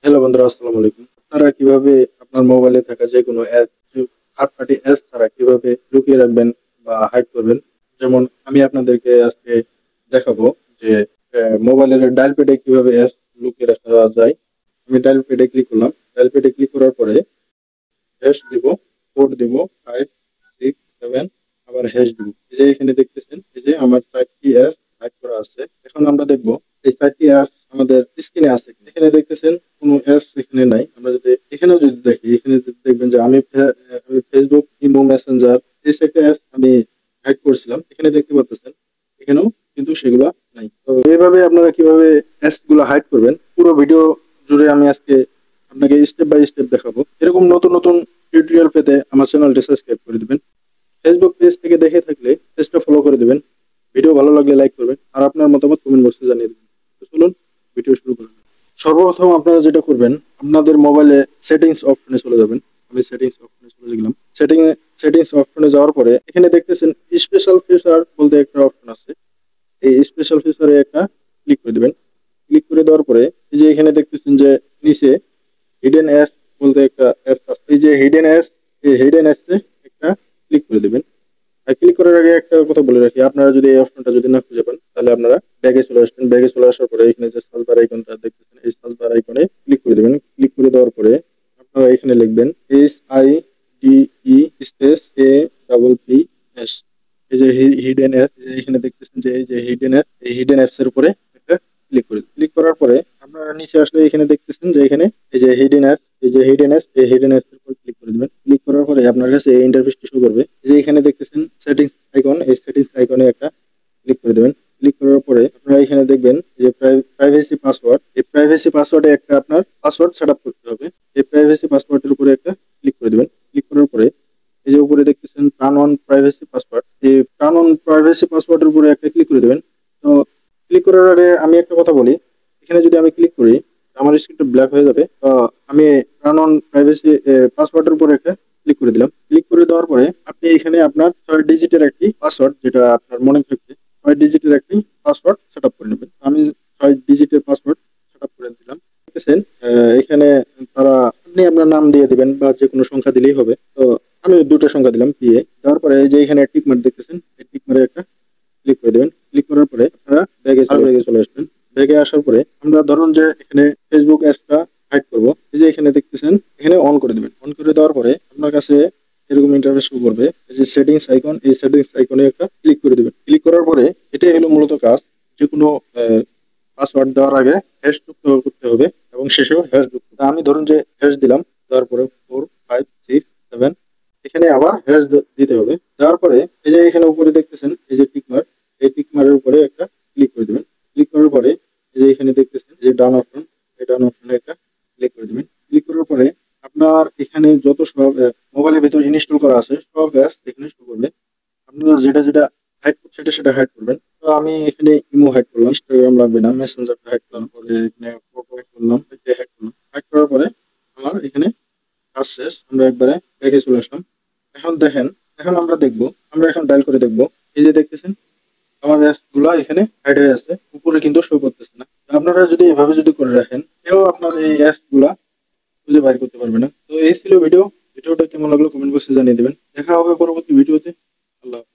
Hello বন্ধুরা, আসসালামু আলাইকুম। আপনারা কিভাবে আপনার মোবাইলে থাকা যেকোনো অ্যাপ, থার্ড পার্টি অ্যাপ ছাড়া কিভাবে লুকিয়ে রাখবেন বা হাইড করবেন? যেমন আমি আপনাদেরকে আজকে দেখাবো যে মোবাইলের ডায়াল প্যাডে কিভাবে অ্যাপ লুকিয়ে রাখা যায়। আমি ডায়াল প্যাডে ক্লিক করলাম। ডায়াল প্যাডে ক্লিক করার পরে হ্যাশ দিব, কোড দিব 5, 6, 7, আবার হ্যাশ দিব। এই যে এখানে দেখতেছেন, এই যে আমার 4টি অ্যাপ হাইড করা আছে। এখন আমরা দেখব এই 4টি অ্যাপ আমাদের স্ক্রিনে আছে কিনা। এখানে দেখতেছেন কোনো অ্যাপস এখানে নাই। আমরা যদি এখানেও যদি দেখি, এখানে দেখবেন যে আমি ফেসবুক, ইমো, মেসেঞ্জার এই 4টা অ্যাপ আমি হাইড করেছিলাম। এখানে দেখতে পাচ্ছেন, এখানেও কিন্তু সেগুলা নাই। তো এইভাবে আপনারা কিভাবে অ্যাপস গুলো হাইড করবেন পুরো ভিডিও জুড়ে আমি আজকে আপনাকে স্টেপ বাই স্টেপ দেখাবো। এরকম নতুন নতুন টিউটোরিয়াল পেতে আমার চ্যানেলটি সাবস্ক্রাইব করে দিবেন। ফেসবুক পেজ থেকে দেখে থাকলে পেজটা ফলো করে দিবেন। ভিডিও ভালো লাগলে লাইক করবেন আর আপনার মতামত কমেন্ট বক্সে জানিয়ে দিবেন। তো চলুন ভিডিও শুরু করুন। সর্বপ্রথম আপনারা যেটা করবেন, আপনাদের মোবাইলে সেটিংস অপশনে চলে যাবেন। আমি সেটিংস অপশনে চলে গেলাম। সেটিংস অপশনে যাওয়ার পরে এখানে দেখতেছেন স্পেশাল ফিচার বলতে একটা অপশন আছে। এই স্পেশাল ফিচারে একটা ক্লিক করে দিবেন। ক্লিক করে দেওয়ার পরে এই যে এখানে দেখতেছেন যে নিচে হিডেন অ্যাপস বলতে একটা অ্যাপস আছে। এই যে হিডেন অ্যাপস, এই হিডেন অ্যাপসে একটা ক্লিক করে দিবেন। আর ক্লিক করার আগে একটা কথা বলে রাখি, আপনারা যদি এই অপশনটা যদি না খুঁজে পান তাহলে আপনারা ব্যাগে চলে আসবেন। ব্যাগে চলে আসার পরে এখানে যে সার্চ বার আইকনটা দেখতেছেন, এই সার্চ বার আইকনে ক্লিক করে দিবেন। ক্লিক করে দেওয়ার পরে আপনারা এখানে লিখবেন SIDE স্পেস APP। এই যে হিডেন অ্যাপস, এখানে দেখতেছেন যে এই যে হিডেন অ্যাপ, এই হিডেন অ্যাপস এর উপরে একটা ক্লিক করে ক্লিক করার পরে আপনারা নিচে আসলে এখানে দেখতেছেন যে এখানে এই যে হিডেন অ্যাপস, এই যে হিডেন অ্যাপস, এই হিডেন অ্যাপস এর উপর ক্লিক করে দিবেন। ক্লিক করার পরে আপনার কাছে এই ইন্টারফেসটি শো করবে। এই যে এখানে দেখতেছেন সেটিংস আইকন, এই সেটিংস আইকনে একটা ক্লিক করে দেবেন। ক্লিক করার পরে আপনারা এখানে দেখবেন যে প্রাইভেসি পাসওয়ার্ড, এই প্রাইভেসি পাসওয়ার্ডে একটা আপনার পাসওয়ার্ড সেট আপ করতে হবে। এই প্রাইভেসি পাসওয়ার্ডের উপরে একটা ক্লিক করে দিবেন। ক্লিক করার পরে এই যে উপরে দেখতেছেন টার্ন অন প্রাইভেসি পাসওয়ার্ড, এই টার্ন অন প্রাইভেসি পাসওয়ার্ডের উপরে একটা ক্লিক করে দেবেন। তো ক্লিক করার আগে আমি একটা কথা বলি, এখানে যদি আমি ক্লিক করি আমার স্ক্রিনটা ব্ল্যাক হয়ে যাবে। তো আমি টার্ন অন প্রাইভেসি পাসওয়ার্ডের উপরে একটা ক্লিক করে দিলাম। ক্লিক করে দেওয়ার পরে আপনি এখানে আপনার 6 ডিজিটের একটি পাসওয়ার্ড, যেটা আপনার মনে থাকবে, 6 ডিজিটের একটি পাসওয়ার্ড সেট আপ করে নেবেন। আমি 6 ডিজিটের পাসওয়ার্ড সেট আপ করে দিলাম। দেখতেছেন এখানে তারা আপনি আপনার নাম দিয়ে দিবেন বা যে কোনো সংখ্যা দিলেই হবে। তো আমি দুটো সংখ্যা দিলাম PA। দেওয়ার পরে এই যে এখানে টিক মার্ক দেখতেছেন, এই টিক মারে একটা ক্লিক করে দেবেন। ক্লিক করার পরে আপনারা ব্যাগে চলে আসবেন। ব্যাগে আসার পরে আমরা ধরুন যে এখানে ফেসবুক অ্যাপটা হাইড করব। এই যে এখানে দেখতেছেন, এখানে অন করে দিবেন। অন করে দেওয়ার পরে আপনার কাছে এরকম ইন্টারফেস শো করবে। এই যে সেটিংস আইকন, এই সেটিংস আইকনে একটা ক্লিক করে দিবেন। ক্লিক করার পরে এটাই হলো মূলত কাজ। যে কোনো পাসওয়ার্ড দেওয়ার আগে হ্যাশ যুক্ত করতে হবে এবং শেষেও হ্যাশ যুক্ত। তা আমি ধরুন যে হ্যাশ দিলাম, দেওয়ার পরে 4, 5, 6, 7, এখানে আবার হ্যাশ দিতে হবে। দেওয়ার পরে এই যে এখানে উপরে দেখতেছেন এই যে টিক মার্ক, এই টিক মার্কের উপরে একটা ক্লিক করে দিবেন। ক্লিক করার পরে এই যে এখানে দেখতেছেন যে ডান অপশন, এই ডান অপশনে একটা ক্লিক করে দিবেন। ক্লিক করার পরে আপনার এখানে যত সব মোবাইলের ভিতর ইনস্টল করা আছে সব অ্যাপ এখানে শো করবে। আপনারা যেটা যেটা হাইড সেটা হাইড করবেন। তো আমি এখানে ইমো হাইড করলাম, ইনস্টাগ্রাম লাগবে না, মেসেঞ্জারটা হাইড করলাম, পরে এখানে ফটো হাইড করলাম, হাইড করলাম। হাইড করার পরে আমার এখানে কাজ শেষ। আমরা একবারে ব্যাকে চলে আসলাম। এখন দেখেন, এখন আমরা দেখবো, আমরা এখন ডায়াল করে দেখবো। এই যে দেখতেছেন আমার অ্যাপস গুলা এখানে হাইড হয়ে আছে, উপরে কিন্তু শো করতেছে না। আপনারা যদি এভাবে যদি করে রাখেন, কেউ আপনার এই অ্যাপস গুলা খুঁজে বাইর করতে পারবে না। তো এই ছিল ভিডিওটা কেমন লাগলো কমেন্ট বক্সে জানিয়ে দিবেন। দেখা হবে পরবর্তী ভিডিওতে। আল্লাহ হাফেজ।